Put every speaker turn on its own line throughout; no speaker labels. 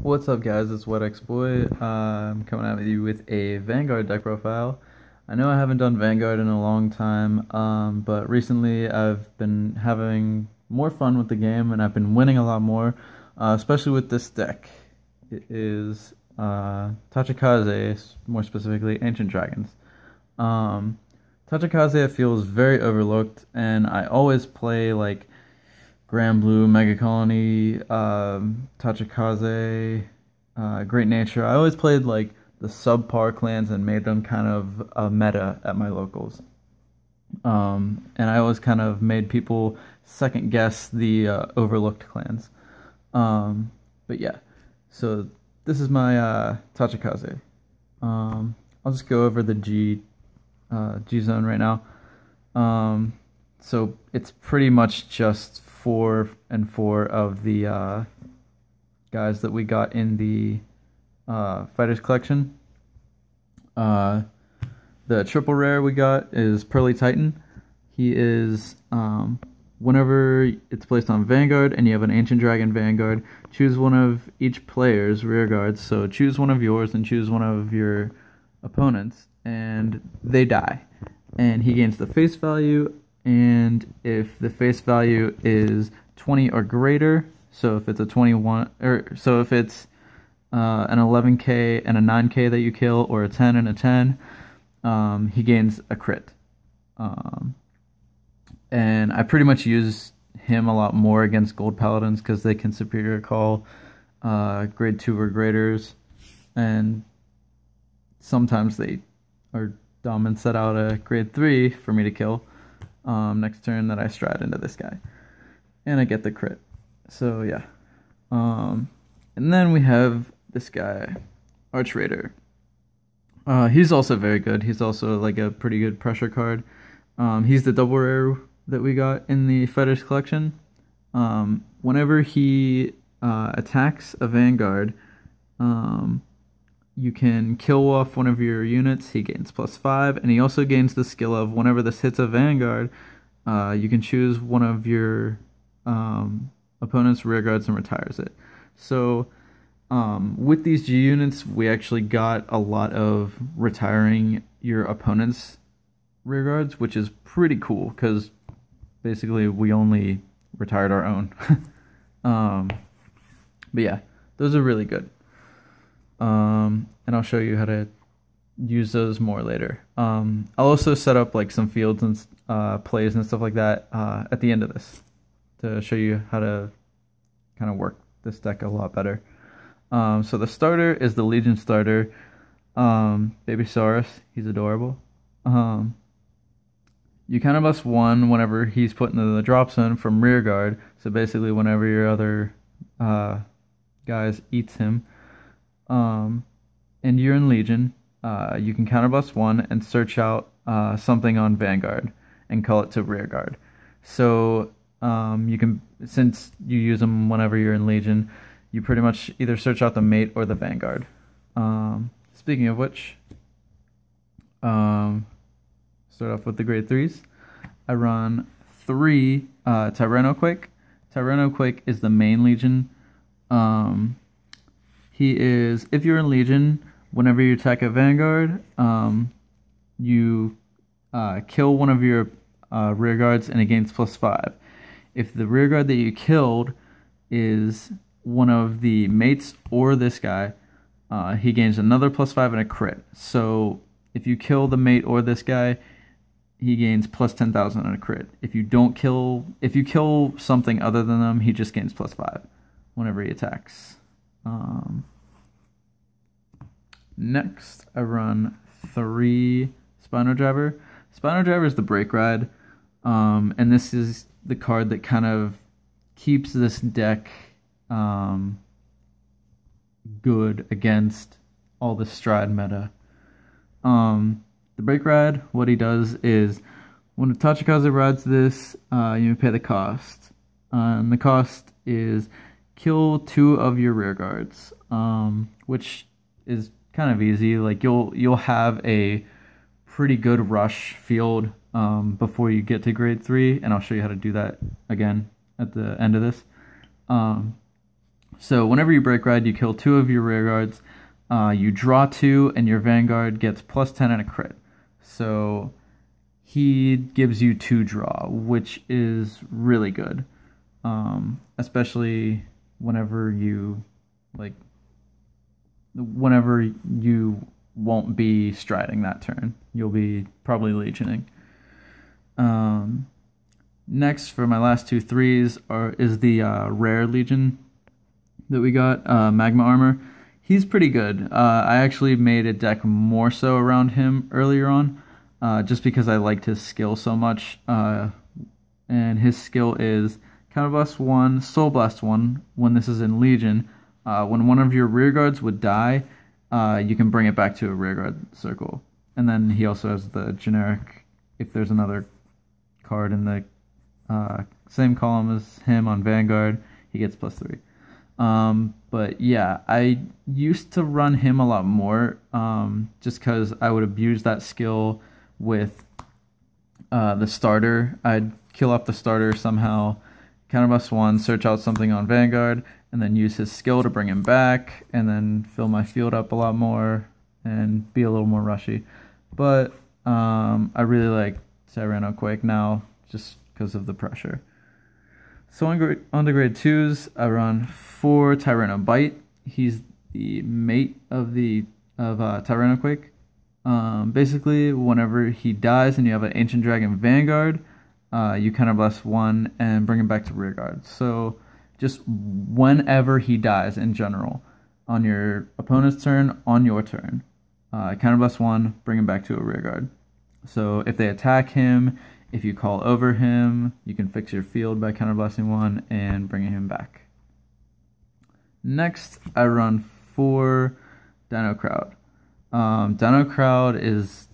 What's up, guys? It's WetXBoy. I'm coming at you with a Vanguard deck profile. I know I haven't done Vanguard in a long time, but recently I've been having more fun with the game and I've been winning a lot more, especially with this deck. It is Tachikaze, more specifically Ancient Dragons. Tachikaze feels very overlooked, and I always play like Grand Blue, Mega Colony, Tachikaze, Great Nature. I always played like the subpar clans and made them kind of a meta at my locals. And I always kind of made people second guess the overlooked clans. But yeah, so this is my Tachikaze. I'll just go over the G zone right now. So it's pretty much just 4 and 4 of the guys that we got in the Fighters Collection. The triple rare we got is Pearly Titan. He is, whenever it's placed on Vanguard and you have an Ancient Dragon Vanguard, choose one of each player's rear guards. So choose one of yours and choose one of your opponents, and they die. And he gains the face value, and if the face value is 20 or greater, so if it's a 21, or so if it's an 11k and a 9k that you kill, or a 10 and a 10, he gains a crit. And I pretty much use him a lot more against Gold Paladins because they can superior call grade 2 or graders, and sometimes they are dumb and set out a grade 3 for me to kill next turn that I strat into this guy, and I get the crit. So yeah, and then we have this guy, Arch Raider. He's also very good. He's also like a pretty good pressure card. He's the double rare that we got in the Fighters Collection. Whenever he attacks a Vanguard, you can kill off one of your units. He gains +5, and he also gains the skill of whenever this hits a Vanguard, you can choose one of your opponent's rear guards and retires it. So with these G units, we actually got a lot of retiring your opponent's rear guards, which is pretty cool because basically we only retired our own. But yeah, those are really good. And I'll show you how to use those more later. I'll also set up like some fields and plays and stuff like that at the end of this to show you how to kind of work this deck a lot better. So the starter is the Legion starter, Baby Saurus. He's adorable. You counterblast 1 whenever he's put into the drop zone from rear guard. So basically whenever your other guys eats him. And you're in Legion, you can counterblast 1 and search out something on Vanguard and call it to rear guard. So you can, since you use them whenever you're in Legion, you pretty much either search out the mate or the Vanguard. Speaking of which, start off with the grade 3s. I run 3 Tyrannoquake. Tyrannoquake is the main Legion. He is, if you're in Legion, whenever you attack a Vanguard, you kill one of your rear guards and it gains +5. If the rear guard that you killed is one of the mates or this guy, he gains another +5 and a crit. So if you kill the mate or this guy, he gains +10,000 and a crit. If you kill something other than them, he just gains +5 whenever he attacks. Next, I run 3 Spino Driver. Spino Driver is the Break Ride, and this is the card that kind of keeps this deck good against all the Stride meta. The Break Ride, what he does is, when Tachikaze rides this, you pay the cost. And the cost is kill 2 of your rear guards, which is kind of easy. Like you'll have a pretty good rush field before you get to grade 3, and I'll show you how to do that again at the end of this. So whenever you break ride, you kill 2 of your rear guards. You draw 2, and your vanguard gets +10 and a crit. So he gives you 2 draw, which is really good, especially whenever you won't be striding that turn. You'll be probably legioning. Next, for my last 2 threes is the rare legion that we got, Magma Armor. He's pretty good. I actually made a deck more so around him earlier on, just because I liked his skill so much. And his skill is Counterblast 1, Soul Blast 1. When this is in Legion, when one of your rear guards would die, you can bring it back to a rear guard circle. And then he also has the generic, if there's another card in the same column as him on Vanguard, he gets +3. But yeah, I used to run him a lot more, just because I would abuse that skill with the starter. I'd kill off the starter somehow, counterblast 1, search out something on Vanguard, and then use his skill to bring him back, and then fill my field up a lot more, and be a little more rushy. But I really like Tyrannoquake now, just because of the pressure. So on the grade 2s, I run 4 Tyrannobite. He's the mate of Tyrannoquake. Basically, whenever he dies and you have an Ancient Dragon Vanguard, you counterblast 1 and bring him back to rear guard. So just whenever he dies in general, on your opponent's turn, on your turn, counterblast 1, bring him back to a rear guard. So if they attack him, if you call over him, you can fix your field by counterblasting 1 and bringing him back. Next, I run 4 Dino Crowd. Dino Crowd is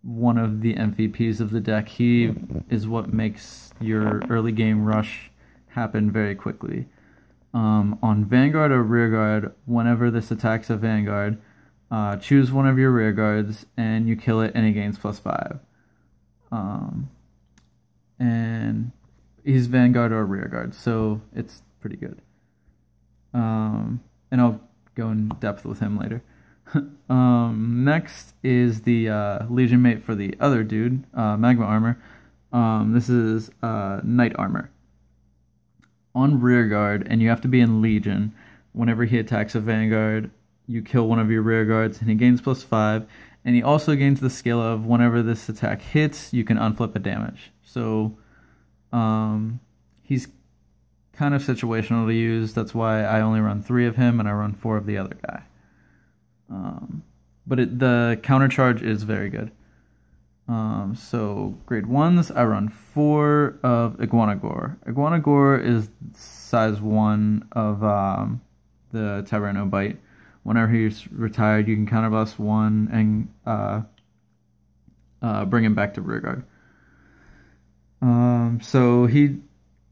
one of the MVPs of the deck. He is what makes your early game rush happen very quickly. On Vanguard or rear guard, whenever this attacks a Vanguard, choose one of your rear guards and you kill it and it gains +5. And he's Vanguard or rear guard, so it's pretty good. And I'll go in depth with him later. Next is the Legion mate for the other dude, Magma Armor. This is Knight Armor. On rear guard, and you have to be in Legion, whenever he attacks a Vanguard, you kill one of your rear guards and he gains +5. And he also gains the skill of whenever this attack hits, you can unflip a damage. So he's kind of situational to use. That's why I only run 3 of him and I run 4 of the other guy. But the counter charge is very good. So grade 1s, I run 4 of Iguanagore. Iguanagore is size 1 of the Tyrannobite. Whenever he's retired, you can counterblast 1 and bring him back to rear guard.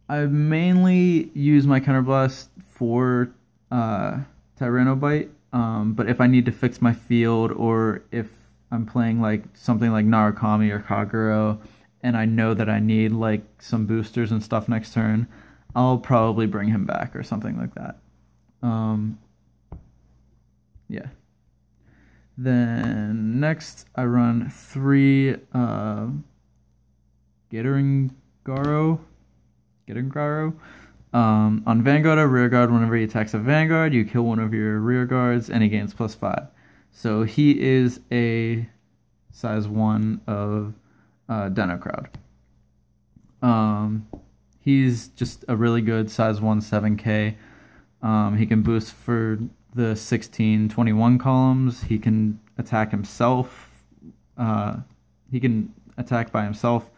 I mainly use my counterblast for Tyrannobite, but if I need to fix my field, or if I'm playing like something like Narukami or Kagero, and I know that I need like some boosters and stuff next turn, I'll probably bring him back or something like that. Yeah. Then next, I run 3 Gittering-Garo. On Vanguard or rear guard, whenever he attacks a Vanguard, you kill one of your rear guards and he gains +5. So he is a size 1 of Dino Crowd. He's just a really good size 1 7k. He can boost for the 16-21 columns. He can attack himself. He can attack by himself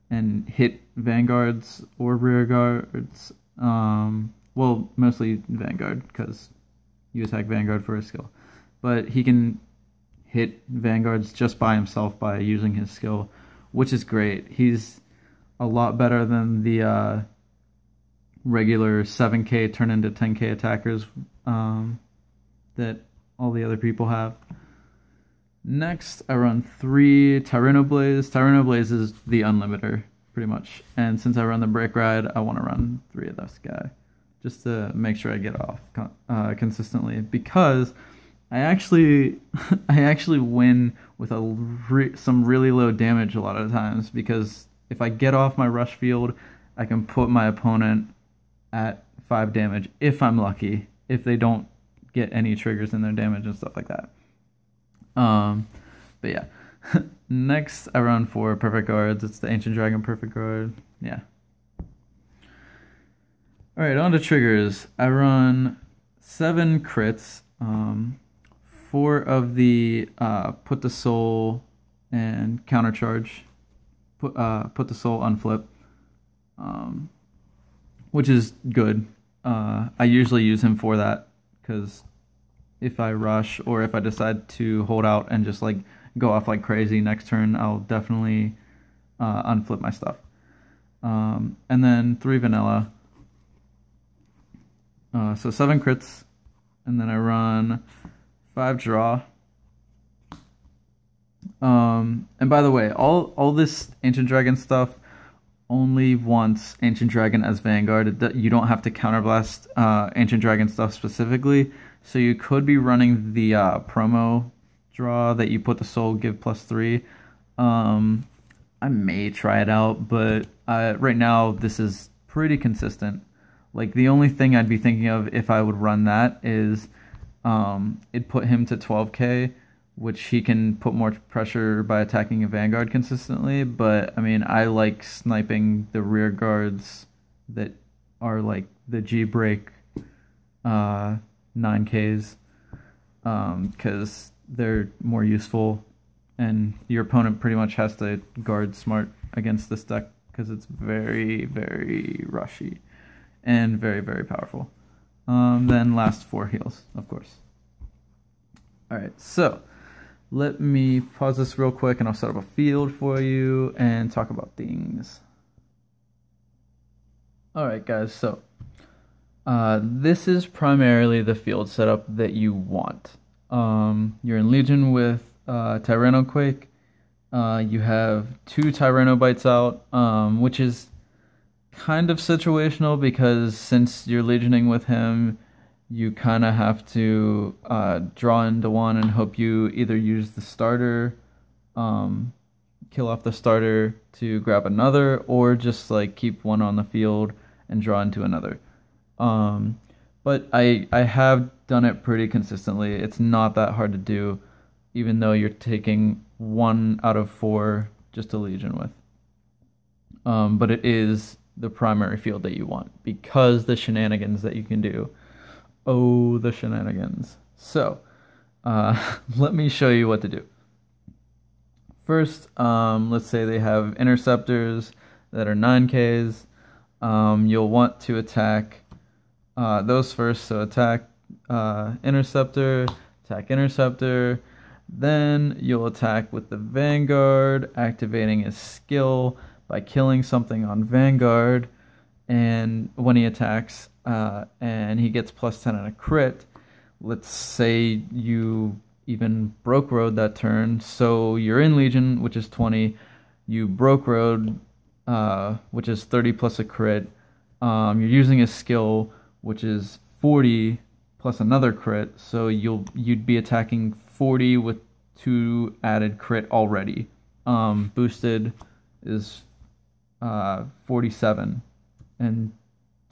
and hit Vanguards or rear guards. Well, mostly Vanguard, because you attack Vanguard for his skill. But he can hit Vanguards just by himself by using his skill, which is great. He's a lot better than the regular 7k turn into 10k attackers that all the other people have. Next, I run 3 Tyrannoblaze. Tyrannoblaze is the unlimiter, pretty much. And since I run the break ride, I want to run 3 of this guy, just to make sure I get off consistently, because I actually I actually win with some really low damage a lot of times, because if I get off my rush field, I can put my opponent at 5 damage if I'm lucky, if they don't get any triggers in their damage and stuff like that. But yeah. Next I run 4 perfect guards. It's the Ancient Dragon perfect guard. Yeah. Alright, on to triggers. I run 7 crits. 4 of the put the soul and countercharge. Put the soul unflip. Which is good. I usually use him for that, because if I rush or if I decide to hold out and just like go off like crazy next turn, I'll definitely unflip my stuff. And then 3 vanilla. So 7 crits, and then I run 5 draw. And by the way, all this Ancient Dragon stuff only wants Ancient Dragon as Vanguard. You don't have to counterblast Ancient Dragon stuff specifically. So you could be running the promo draw that you put the soul, give +3. I may try it out, but right now this is pretty consistent. Like, the only thing I'd be thinking of if I would run that is it'd put him to 12k, which he can put more pressure by attacking a Vanguard consistently. But I mean, I like sniping the rear guards that are like the G-break 9Ks, because they're more useful, and your opponent pretty much has to guard smart against this deck because it's very, very rushy and very, very powerful. Then last 4 heals, of course. Alright, so let me pause this real quick and I'll set up a field for you and talk about things. Alright guys, so this is primarily the field setup that you want. You're in Legion with Tyrannoquake. You have 2 Tyrannobites out, which is kind of situational, because since you're Legioning with him, you kind of have to draw into one and hope you either use the starter, kill off the starter to grab another, or just like keep one on the field and draw into another. But I have done it pretty consistently. It's not that hard to do, even though you're taking 1 out of 4 just to Legion with. But it is the primary field that you want, because the shenanigans that you can do. Oh, the shenanigans. So, let me show you what to do. First, let's say they have interceptors that are 9Ks. You'll want to attack those first, so attack interceptor, attack interceptor. Then you'll attack with the Vanguard, activating his skill by killing something on Vanguard, and when he attacks and he gets +10 and a crit, let's say you even broke road that turn, so you're in Legion, which is 20, you broke road, which is 30 plus a crit, you're using a skill, which is 40 plus another crit, so you'd be attacking 40 with 2 added crit already. Boosted is 47 and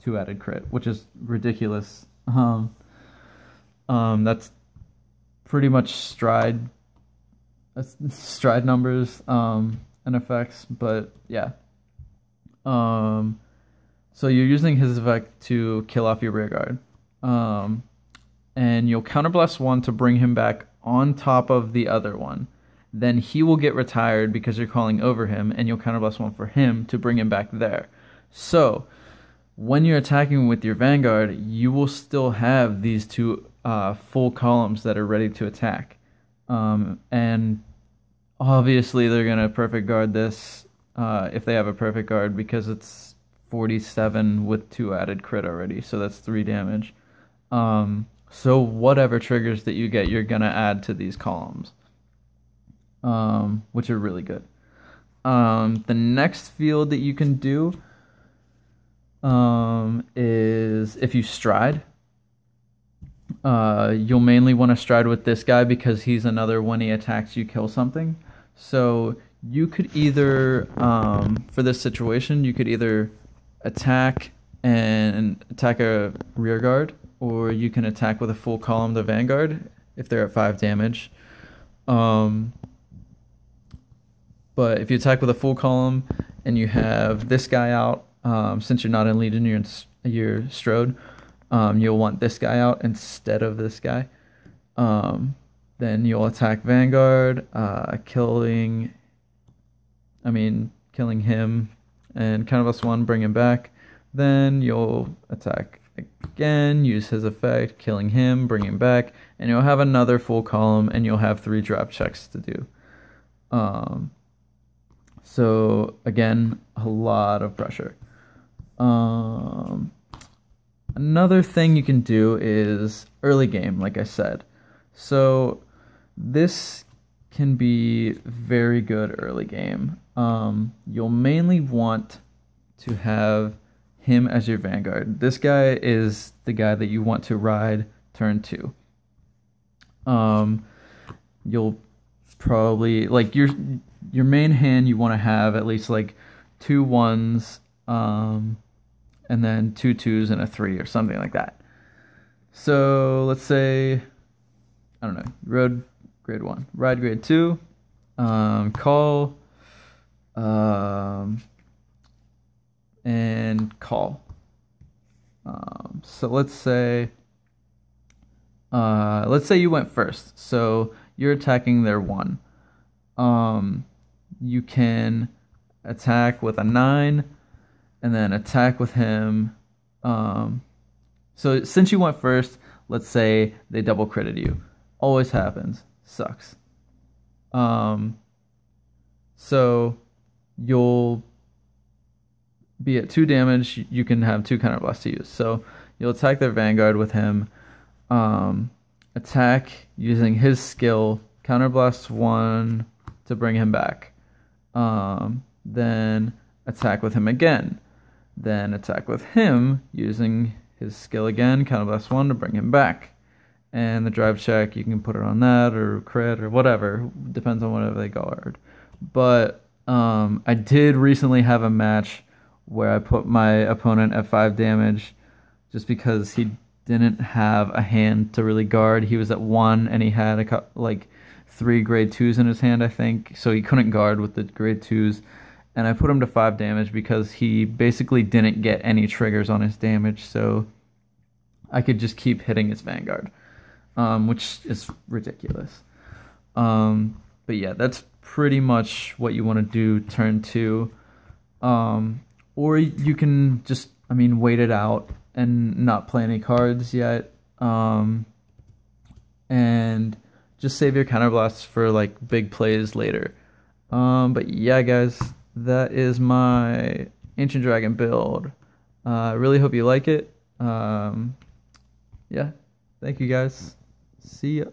2 added crit, which is ridiculous. That's pretty much stride numbers and effects, but yeah. So you're using his effect to kill off your rear guard, and you'll counterblast 1 to bring him back on top of the other one. Then he will get retired because you're calling over him, and you'll counterblast 1 for him to bring him back there. So when you're attacking with your Vanguard, you will still have these 2 full columns that are ready to attack. And obviously they're going to perfect guard this if they have a perfect guard, because it's 47 with 2 added crit already, so that's 3 damage. So whatever triggers that you get, you're going to add to these columns, which are really good. The next field that you can do, is if you stride. You'll mainly want to stride with this guy because he's another when he attacks you kill something. So you could either, for this situation, you could either attack and attack a rear guard, or you can attack with a full column the vanguard if they're at 5 damage. But if you attack with a full column and you have this guy out, since you're not in lead and you're strode, you'll want this guy out instead of this guy. Then you'll attack vanguard, killing him, and counter+1, bring him back. Then you'll attack again, use his effect, killing him, bring him back, and you'll have another full column, and you'll have 3 drive checks to do. So again, a lot of pressure. Another thing you can do is early game, like I said. So this can be very good early game. You'll mainly want to have him as your vanguard. This guy is the guy that you want to ride turn 2. You'll probably, like, your main hand, you want to have at least like 2 1s, and then 2 2s and a 3 or something like that. So let's say, I don't know, rode grade 1, ride grade 2, call, and call. So let's say you went first. So you're attacking their 1. You can attack with a 9 and then attack with him. So since you went first, let's say they double critted you. Always happens. Sucks. So you'll be at 2 damage. You can have 2 counterblasts to use. So you'll attack their vanguard with him. Attack using his skill. Counterblast 1 to bring him back. Then attack with him again. Then attack with him using his skill again. Counterblast 1 to bring him back. And the drive check, you can put it on that or crit or whatever. Depends on whatever they guard. But I did recently have a match where I put my opponent at 5 damage just because he didn't have a hand to really guard. He was at 1 and he had like 3 grade 2s in his hand, I think. So he couldn't guard with the grade 2s. And I put him to 5 damage because he basically didn't get any triggers on his damage. So I could just keep hitting his vanguard, which is ridiculous. But yeah, that's pretty much what you want to do turn 2. Or you can just, wait it out and not play any cards yet. And just save your counterblasts for like big plays later. But yeah, guys, that is my Ancient Dragon build. I really hope you like it. Yeah, thank you guys. See ya.